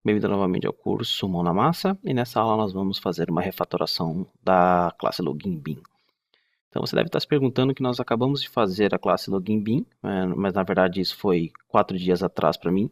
Bem-vindo novamente ao curso Mão na Massa, e nessa aula nós vamos fazer uma refatoração da classe LoginBean. Então você deve estar se perguntando que nós acabamos de fazer a classe LoginBean, mas na verdade isso foi 4 dias atrás para mim,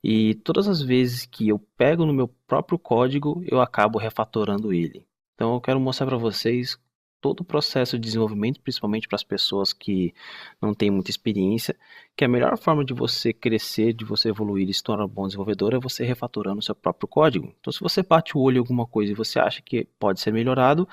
e todas as vezes que eu pego no meu próprio código, eu acabo refatorando ele. Então eu quero mostrar para vocês todo o processo de desenvolvimento, principalmente para as pessoas que não têm muita experiência, que a melhor forma de você crescer, de você evoluir e se tornar um bom desenvolvedor é você refatorando o seu próprio código. Então se você bate o olho em alguma coisa e você acha que pode ser melhorado,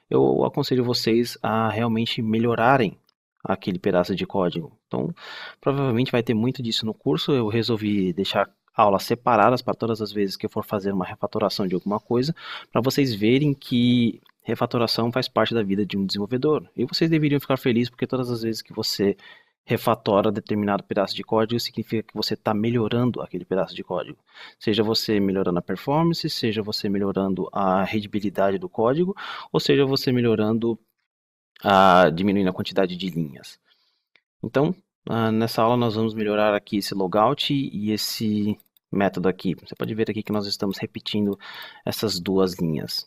eu aconselho vocês a realmente melhorarem aquele pedaço de código. Então, provavelmente vai ter muito disso no curso. Eu resolvi deixar aulas separadas para todas as vezes que eu for fazer uma refatoração de alguma coisa, para vocês verem que refatoração faz parte da vida de um desenvolvedor. E vocês deveriam ficar felizes porque todas as vezes que você refatora determinado pedaço de código, significa que você está melhorando aquele pedaço de código. Seja você melhorando a performance, seja você melhorando a readabilidade do código, ou seja você melhorando diminuindo a quantidade de linhas. Então, nessa aula nós vamos melhorar aqui esse logout e esse método aqui. Você pode ver aqui que nós estamos repetindo essas duas linhas.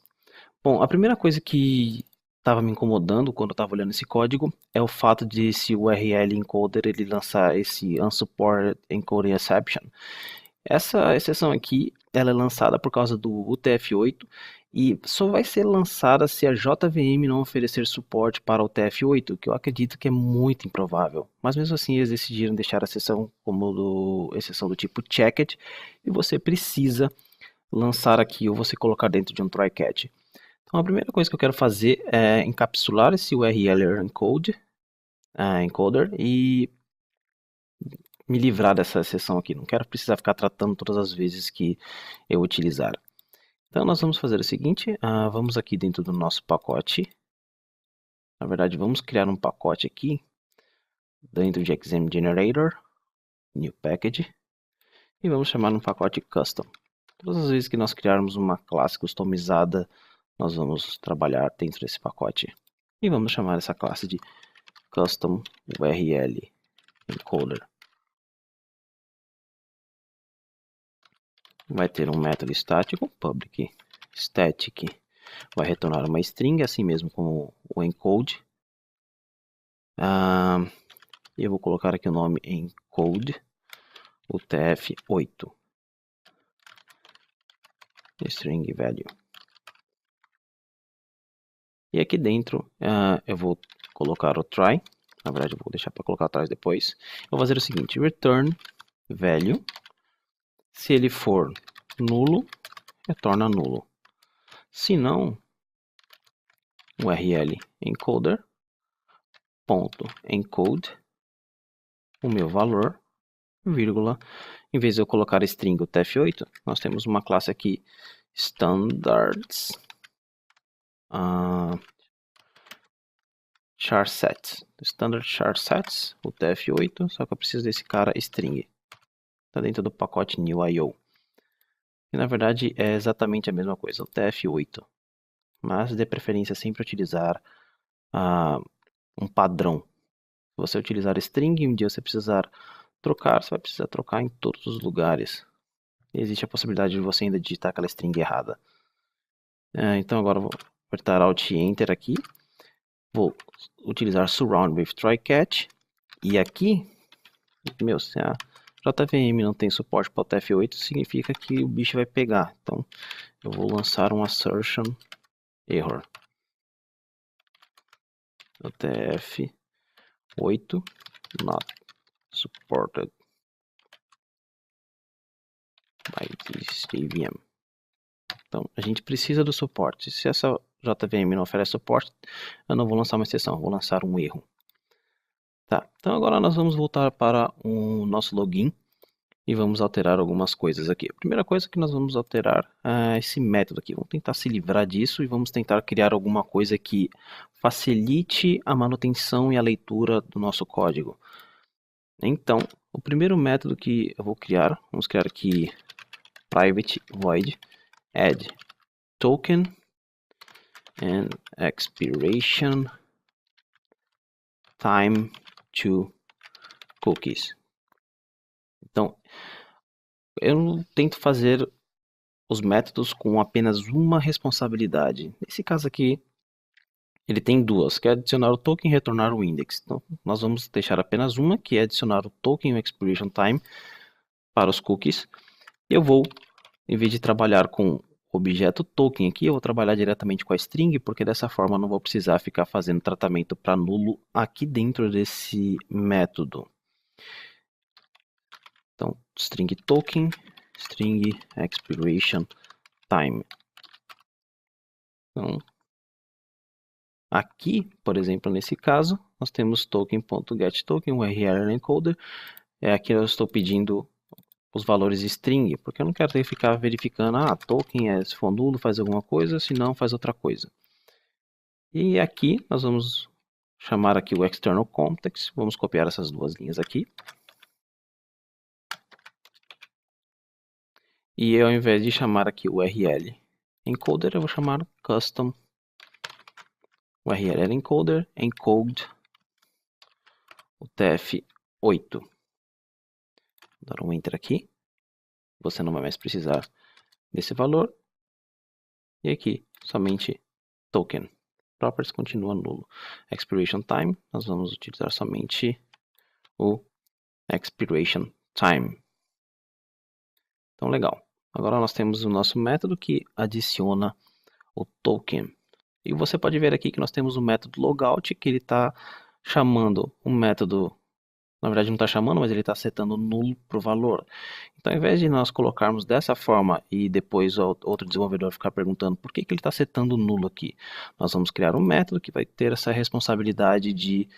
Bom, a primeira coisa que estava me incomodando quando eu estava olhando esse código é o fato de esse URL encoder ele lançar esse unsupported encoding exception. Essa exceção aqui, ela é lançada por causa do UTF-8 e só vai ser lançada se a JVM não oferecer suporte para o UTF-8, que eu acredito que é muito improvável. Mas mesmo assim eles decidiram deixar a exceção como exceção do tipo checked e você precisa lançar aqui ou você colocar dentro de um try-catch. Então a primeira coisa que eu quero fazer é encapsular esse URL encoder e me livrar dessa exceção aqui. Não quero precisar ficar tratando todas as vezes que eu utilizar. Então nós vamos fazer o seguinte, vamos aqui dentro do nosso pacote. Na verdade, vamos criar um pacote aqui dentro de Exam Generator, New Package, e vamos chamar um pacote Custom. Todas as vezes que nós criarmos uma classe customizada, nós vamos trabalhar dentro desse pacote. E vamos chamar essa classe de Custom URL Encoder. Vai ter um método estático, public static, vai retornar uma string, assim mesmo como o encode. Eu vou colocar aqui o nome encode UTF-8 string value. E aqui dentro eu vou colocar o try. Na verdade, eu vou deixar para colocar atrás depois. Eu vou fazer o seguinte: return value. Se ele for nulo, retorna nulo. Se não, URL encoder ponto encode o meu valor, vírgula. Em vez de eu colocar string UTF-8, nós temos uma classe aqui standards char_sets, standard char_sets, UTF-8, só que eu preciso desse cara string. Está dentro do pacote new.io. E na verdade é exatamente a mesma coisa, UTF-8. Mas de preferência sempre utilizar um padrão. Se você utilizar string e um dia você precisar trocar, você vai precisar trocar em todos os lugares. E existe a possibilidade de você ainda digitar aquela string errada. Então agora eu vou apertar Alt e Enter aqui. Vou utilizar surround with try-catch. E aqui, se a JVM não tem suporte para o UTF-8, significa que o bicho vai pegar. Então eu vou lançar um assertion error. UTF-8 not supported by this JVM. Então, a gente precisa do suporte. Se essa JVM não oferece suporte, eu não vou lançar uma exceção, vou lançar um erro. Tá, então agora nós vamos voltar para o nosso login e vamos alterar algumas coisas aqui. A primeira coisa que nós vamos alterar é esse método aqui. Vamos tentar se livrar disso e vamos tentar criar alguma coisa que facilite a manutenção e a leitura do nosso código. Então, o primeiro método que eu vou criar, vamos criar aqui private void add token and expiration time to cookies. Então, eu tento fazer os métodos com apenas uma responsabilidade. Nesse caso aqui, ele tem duas, que é adicionar o token e retornar o index. Então, nós vamos deixar apenas uma, que é adicionar o token e o expiration time para os cookies. Eu vou, em vez de trabalhar com o objeto token aqui, eu vou trabalhar diretamente com a string, porque dessa forma eu não vou precisar ficar fazendo tratamento para nulo aqui dentro desse método. Então, string token, string expiration time. Então, aqui, por exemplo, nesse caso, nós temos token.getToken, URL encoder. Aqui eu estou pedindo os valores string, porque eu não quero ter que ficar verificando, token se for nulo faz alguma coisa, se não faz outra coisa. E aqui nós vamos chamar aqui o external context, vamos copiar essas duas linhas aqui. E ao invés de chamar aqui o URL encoder, eu vou chamar custom URL encoder encode UTF-8. Vou dar um enter aqui. Você não vai mais precisar desse valor. E aqui, somente token. Properties continua nulo. Expiration time, nós vamos utilizar somente o expiration time. Então, legal. Agora nós temos o nosso método que adiciona o token. E você pode ver aqui que nós temos o método logout, que ele está chamando o método, na verdade não está chamando, mas ele está setando nulo para o valor. Então, ao invés de nós colocarmos dessa forma e depois o outro desenvolvedor ficar perguntando por que ele está setando nulo aqui, nós vamos criar um método que vai ter essa responsabilidade de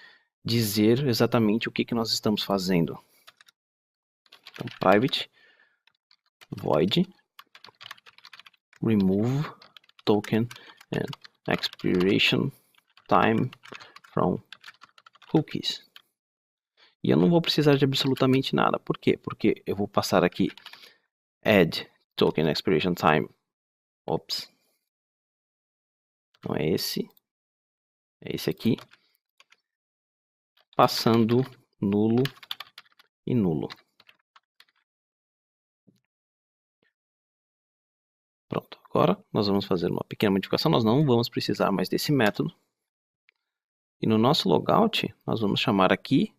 dizer exatamente o que nós estamos fazendo. Então, private void remove token and expiration time from cookies. E eu não vou precisar de absolutamente nada. Por quê? Porque eu vou passar aqui add token expiration time. Ops. Não é esse. É esse aqui. Passando nulo e nulo. Pronto. Agora nós vamos fazer uma pequena modificação. Nós não vamos precisar mais desse método. E no nosso logout, nós vamos chamar aqui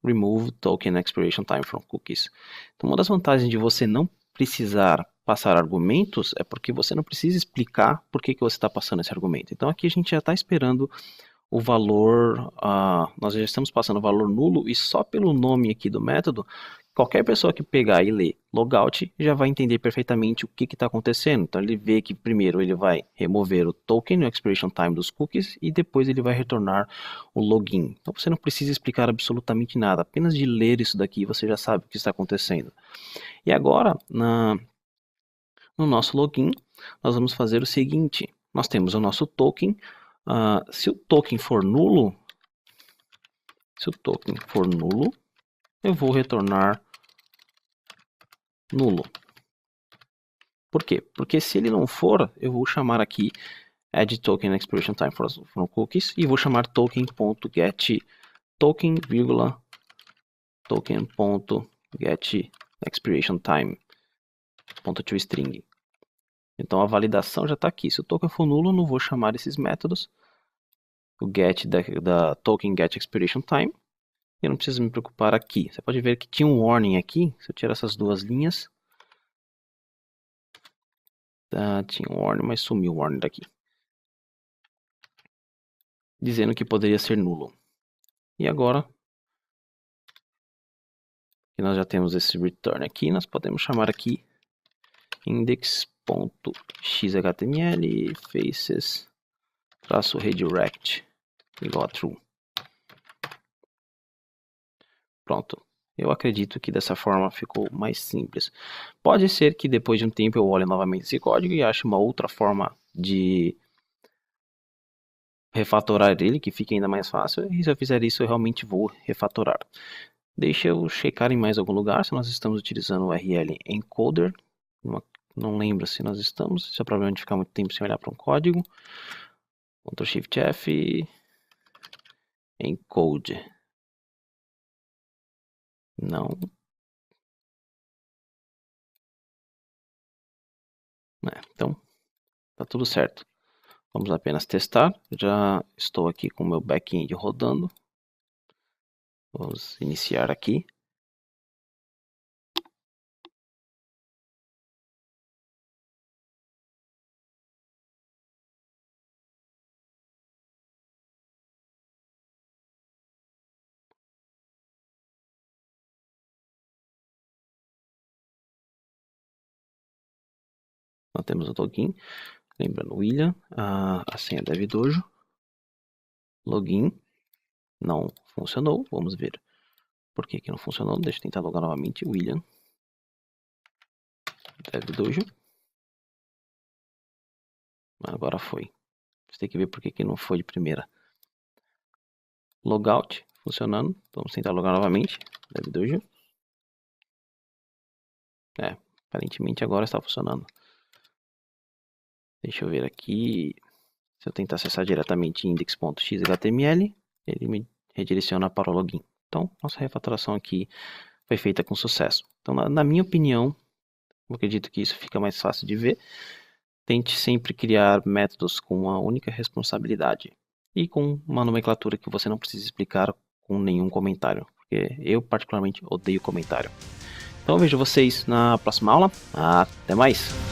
remove token expiration time from cookies. Então, uma das vantagens de você não precisar passar argumentos é porque você não precisa explicar por que você está passando esse argumento. Então, aqui a gente já está esperando o valor, nós já estamos passando o valor nulo e só pelo nome aqui do método, qualquer pessoa que pegar e ler logout já vai entender perfeitamente o que está acontecendo. Então ele vê que primeiro ele vai remover o token, o expiration time dos cookies e depois ele vai retornar o login. Então você não precisa explicar absolutamente nada, apenas de ler isso daqui você já sabe o que está acontecendo. E agora, no nosso login, nós vamos fazer o seguinte, nós temos o nosso token. Se o token for nulo, eu vou retornar nulo. Por quê? Porque se ele não for, eu vou chamar aqui add token expiration time from cookies e vou chamar token.get token, token.get expiration time .toString. Então a validação já está aqui. Se o token for nulo, eu não vou chamar esses métodos. O get da token get expiration time. Eu não preciso me preocupar aqui. Você pode ver que tinha um warning aqui. Se eu tirar essas duas linhas, tinha um warning, mas sumiu o warning daqui, dizendo que poderia ser nulo. E agora que nós já temos esse return aqui, nós podemos chamar aqui index.xhtml faces-redirect igual a true. Pronto. Eu acredito que dessa forma ficou mais simples. Pode ser que depois de um tempo eu olhe novamente esse código e ache uma outra forma de refatorar ele, que fique ainda mais fácil. E se eu fizer isso, eu realmente vou refatorar. Deixa eu checar em mais algum lugar se nós estamos utilizando o URL encoder. Não lembro se nós estamos. Isso é problema de ficar muito tempo sem olhar para um código. Ctrl Shift F. Encode. Não. Então, tá tudo certo. Vamos apenas testar. Já estou aqui com o meu back-end rodando. Vamos iniciar aqui. Nós temos o login. Lembrando, William, a senha DevDojo. Login. Não funcionou. Vamos ver por que não funcionou. Deixa eu tentar logar novamente. William. DevDojo. Agora foi. Você tem que ver por que não foi de primeira. Logout funcionando. Vamos tentar logar novamente. DevDojo. Aparentemente agora está funcionando. Deixa eu ver aqui. Se eu tentar acessar diretamente index.xhtml, ele me redireciona para o login. Então, nossa refatoração aqui foi feita com sucesso. Então, na minha opinião, eu acredito que isso fica mais fácil de ver. Tente sempre criar métodos com uma única responsabilidade e com uma nomenclatura que você não precisa explicar com nenhum comentário, porque eu particularmente odeio comentário. Então, eu vejo vocês na próxima aula. Até mais!